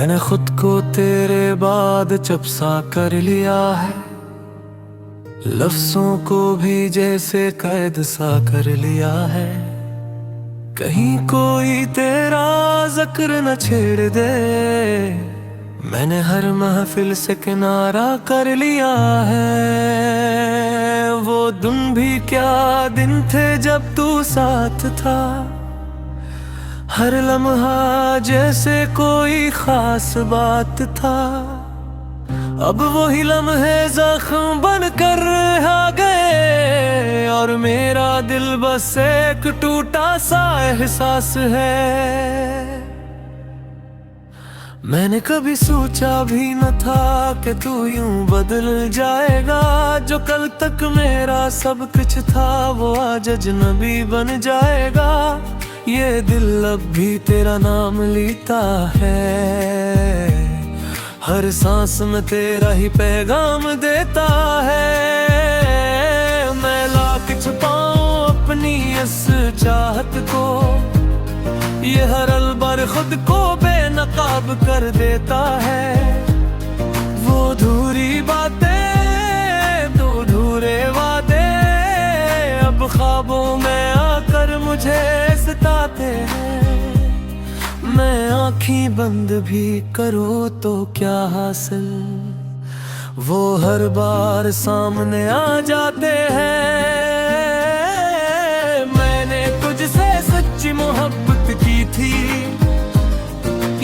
मैंने खुद को तेरे बाद जब सा कर लिया है, लफ्जों को भी जैसे कैद सा कर लिया है। कहीं कोई तेरा जिक्र न छेड़ दे, मैंने हर महफिल से किनारा कर लिया है। वो दिन भी क्या दिन थे जब तू साथ था, हर लम्हा जैसे कोई खास बात था। अब वही लम्हे जख्म बन कर आ गए, और मेरा दिल बस एक टूटा सा एहसास है। मैंने कभी सोचा भी न था कि तू यूं बदल जाएगा। जो कल तक मेरा सब कुछ था वो आज अजनबी बन जाएगा। ये दिल अब भी तेरा नाम लेता है, हर सांस में तेरा ही पैगाम देता है। मैं लाख छुपाऊं अपनी इस चाहत को, ये हर अलबर खुद को बेनकाब कर देता है। वो अधूरी बातें तो अधूरे वादे अब ख्वाबों में आकर मुझे सताते हैं। मैं आँखें बंद भी करूँ तो क्या हासिल, वो हर बार सामने आ जाते हैं। मैंने तुझसे सच्ची मोहब्बत की थी,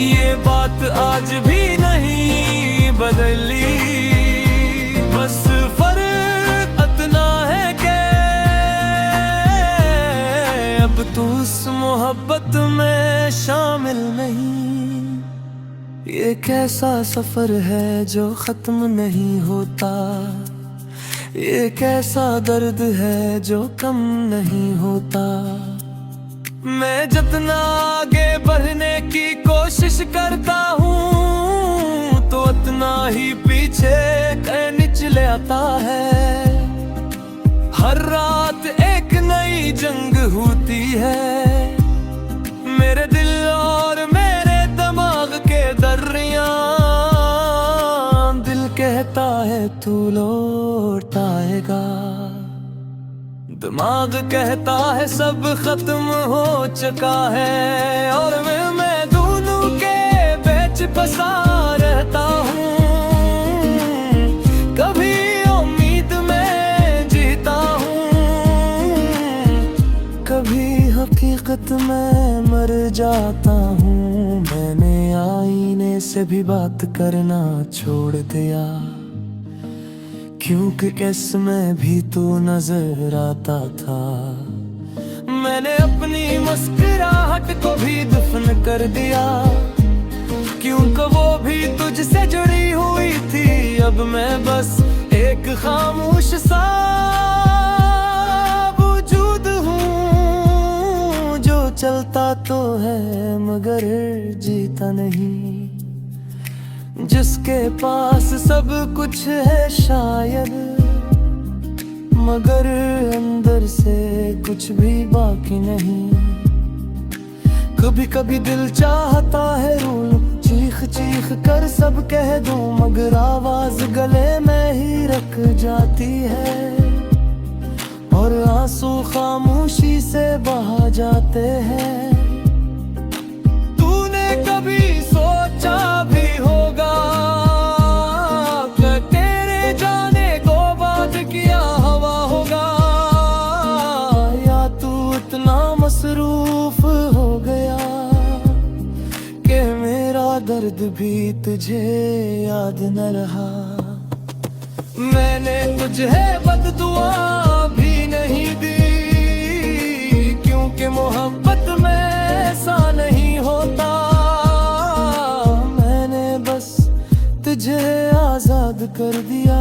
ये बात आज भी नहीं बदली। बस फर्क इतना है कि अब तू उस मोहब्बत में शामिल नहीं। ये कैसा सफर है जो खत्म नहीं होता, ये कैसा दर्द है जो कम नहीं होता। मैं जितना आगे बढ़ने की कोशिश करता हूँ तो उतना ही पीछे निचले आता है। हर रात एक नई जंग होती है, मेरे दिल और मेरे दिमाग के दरिया। दिल कहता है तू लौट आएगा, दिमाग कहता है सब खत्म हो चुका है। और मैं दोनों के बीच फंसा रहता हूँ, कभी उम्मीद में जीता हूँ, कभी हकीकत में मर जाता हूँ। मैंने आईने से भी बात करना छोड़ दिया, क्योंकि इसमें भी तू नजर आता था। मैंने अपनी मुस्कुराहट को भी दफन कर दिया, क्योंकि वो भी तुझसे जुड़ी हुई थी। अब मैं बस एक खामोश सा वजूद हूँ, जो चलता तो है मगर जीता नहीं। जिसके पास सब कुछ है शायद, मगर अंदर से कुछ भी बाकी नहीं। कभी कभी दिल चाहता है रो चीख चीख कर सब कह दूं, मगर आवाज गले में ही रख जाती है, और आंसू खामोशी से बहा जाते हैं। तूने कभी सोचा भी होगा कि तेरे जाने को बाद क्या हवा होगा, या तू इतना मसरूफ हो गया कि मेरा दर्द भी तुझे याद न रहा। मैंने तुझे बददुआ भी नहीं दी, क्योंकि मोहब्बत में ऐसा नहीं होता। मैंने बस तुझे आजाद कर दिया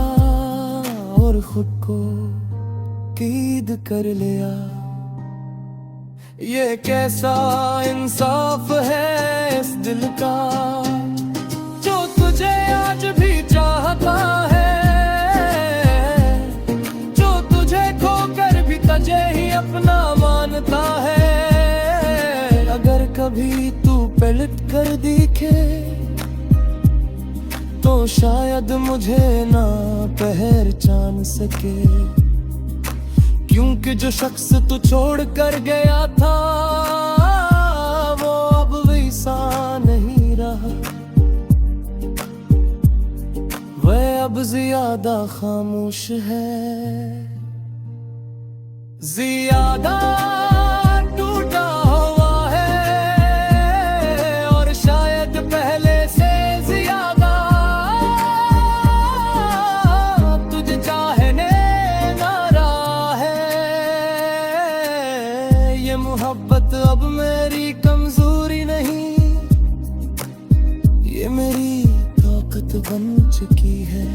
और खुद को कैद कर लिया। ये कैसा इंसाफ है इस दिल का, जो तुझे आज भी चाहता है, जो तुझे खोकर भी तुझे ही अपना मानता है। अगर कभी तू पलट कर दिखे शायद मुझे ना पहचान सके, क्योंकि जो शख्स तू छोड़ कर गया था वो अब वैसा नहीं रहा, वह अब ज्यादा खामोश है, ज्यादा टूटा हुआ है और शायद पहले से ज्यादा तुझे चाहने ना रहा है। ये मोहब्बत अब मेरी कमजोरी नहीं, ये मेरी ताकत बन चुकी है,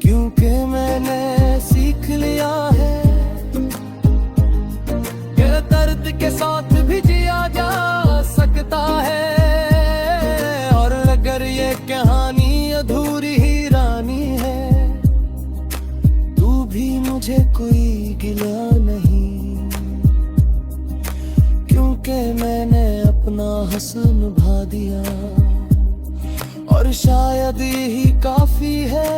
क्योंकि मैंने सीख लिया है कि दर्द के साथ भी जिया जा सकता है। और अगर ये कहानी अधूरी ही रानी है, तू भी मुझे कोई गिला नहीं, क्योंकि मैंने अपना हसन निभा दिया और शायद यही काफी है।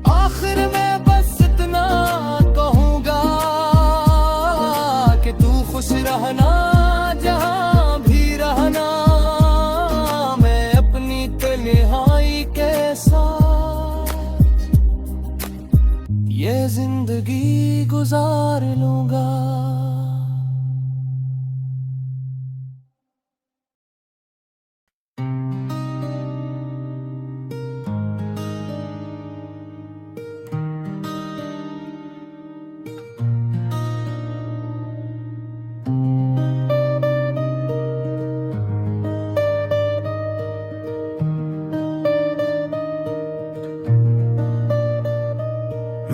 आखिर में बस इतना कहूँगा कि तू खुश रहना जहाँ भी रहना, मैं अपनी तन्हाई के साथ ये जिंदगी गुजार लूँगा।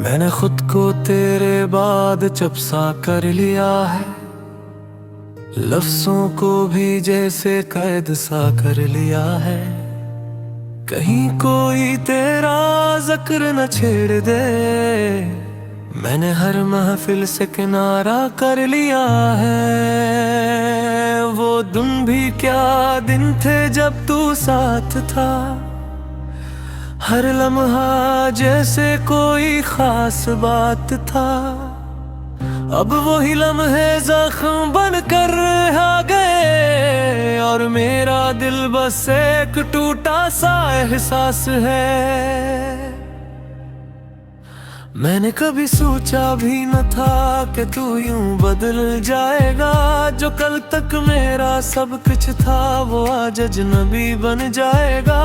मैंने खुद को तेरे बाद जब सा कर लिया है, लफ्जों को भी जैसे कैद सा कर लिया है, कहीं कोई तेरा जिक्र न छेड़ दे, मैंने हर महफिल से किनारा कर लिया है। वो दिन भी क्या दिन थे जब तू साथ था, हर लम्हा जैसे कोई खास बात था, अब वही लम्हे जख्म बन कर आ गए और मेरा दिल बस एक टूटा सा एहसास है। मैंने कभी सोचा भी न था कि तू यूं बदल जाएगा, जो कल तक मेरा सब कुछ था वो आज अजनबी बन जाएगा।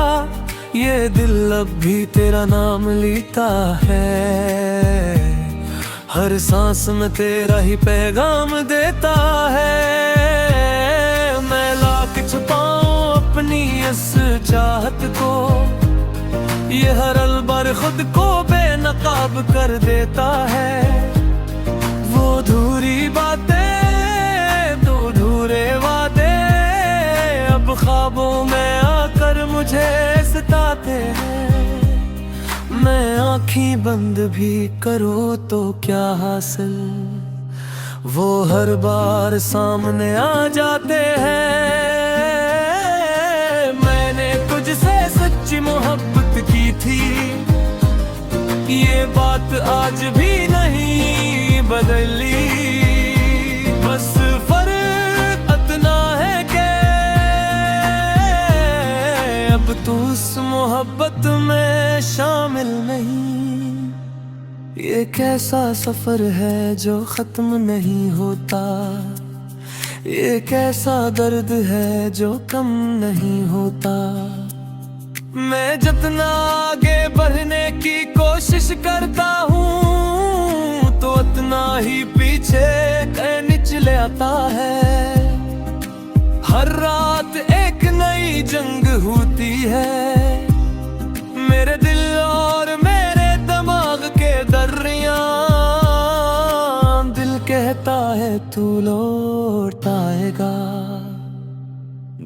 ये दिल अब भी तेरा नाम लेता है, हर सांस में तेरा ही पैगाम देता है। मैं लाख छुपाऊं अपनी इस चाहत को, ये हर अलबर खुद को बेनकाब कर देता है। वो अधूरी बातें तो अधूरे वादे अब ख्वाबों में आकर मुझे सताते हैं। मैं आँखें बंद भी करो तो क्या हासिल, वो हर बार सामने आ जाते हैं। मैंने तुझसे सच्ची मोहब्बत की थी, ये बात आज भी नहीं बदली, बस फर्क इतना है कि अब तू उस मोहब्बत में शामिल नहीं। ये कैसा सफर है जो खत्म नहीं होता, ये कैसा दर्द है जो कम नहीं होता। मैं जितना आगे बढ़ने की कोशिश करता हूँ तो उतना ही पीछे निचले आता है। हर रात एक नई जंग होती है, मेरे दिल और मेरे दिमाग के दरिया। दिल कहता है तू लौट आएगा,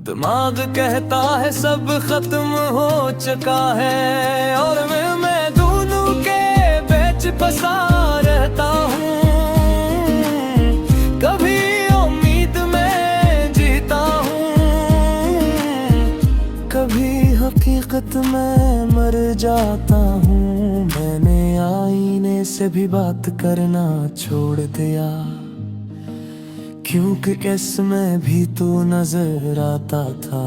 दिमाग कहता है सब खत्म हो चुका है। और मैं दोनों के बीच फंसा रहता हूँ, कभी उम्मीद में जीता हूँ, हकीकत में मर जाता हूँ। मैंने आईने से भी बात करना छोड़ दिया, क्योंकि इसमें भी तू नजर आता था।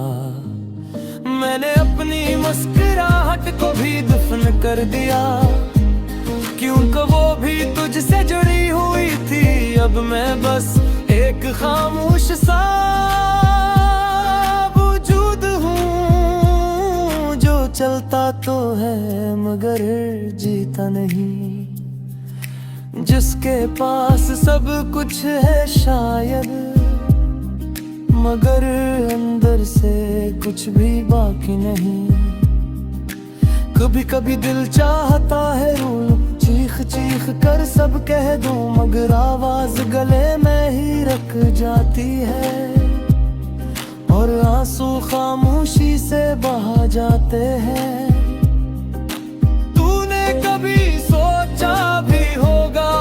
मैंने अपनी मुस्कुराहट को भी दफन कर दिया, क्योंकि वो भी तुझसे जुड़ी हुई थी। अब मैं बस एक खामोश सा वजूद हूँ, जो चलता तो है मगर जीता नहीं, जिसके पास सब कुछ है शायद, मगर अंदर से कुछ भी बाकी नहीं। कभी कभी दिल चाहता है रो चीख चीख कर सब कह दूं, मगर आवाज गले में ही रख जाती है, और आंसू खामोशी से बहा जाते हैं। तूने कभी सोचा भी होगा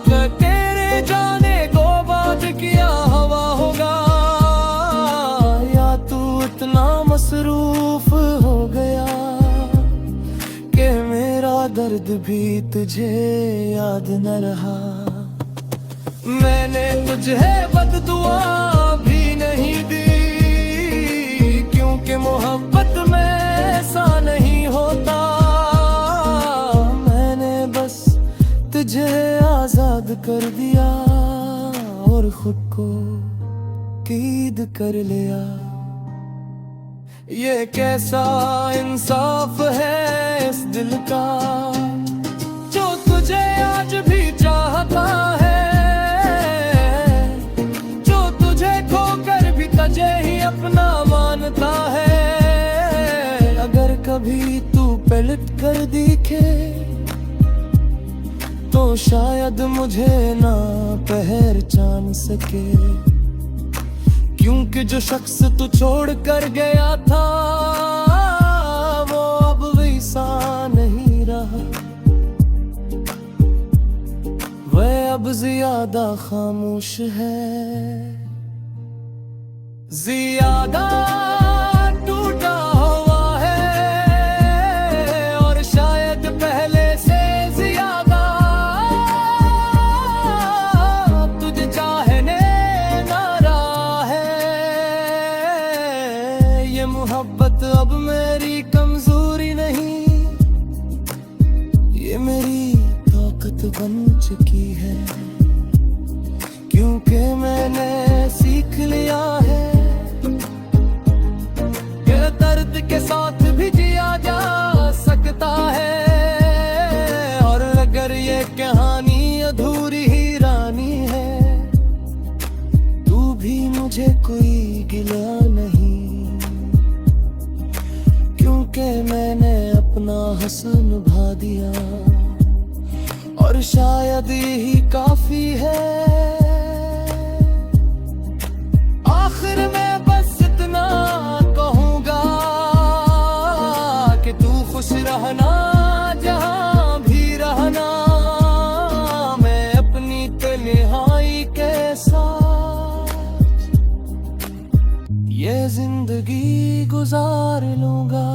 कि तेरे जाने को बाद किया हवा होगा, या तू इतना मसरूफ हो गया कि मेरा दर्द भी तुझे याद न रहा। मैंने तुझे बददुआ भी नहीं दी, क्योंकि मोहब्बत में ऐसा नहीं होता। मैंने बस तुझे आजाद कर दिया और खुद को कैद कर लिया। ये कैसा इंसाफ है इस दिल का, जो तुझे आज भी चाहता है, जो तुझे खोकर भी तुझे ही अपना मानता है। अगर कभी तू पलट कर दिखे तो शायद मुझे ना पहचान सके, क्योंकि जो शख्स तू छोड़ कर गया था वो अब वैसा नहीं रहा, वह अब ज्यादा खामोश है, ज्यादा टूटा हुआ है, और शायद पहले से ज्यादा तुझे चाहने ना रहा है। ये मोहब्बत अब मेरी कमजोरी नहीं, ये मेरी ताकत बन चुकी है, क्योंकि मैंने सीख लिया है कि दर्द के साथ भी जिया जा सकता है। और अगर ये कहानी अधूरी ही रानी है, तू भी मुझे कोई गिला नहीं, क्योंकि मैंने अपना हसन निभा दिया, और शायद यही काफी है। आखिर में बस इतना कहूँगा कि तू खुश रहना जहाँ भी रहना, मैं अपनी तन्हाई के साथ ये जिंदगी गुजार लूँगा।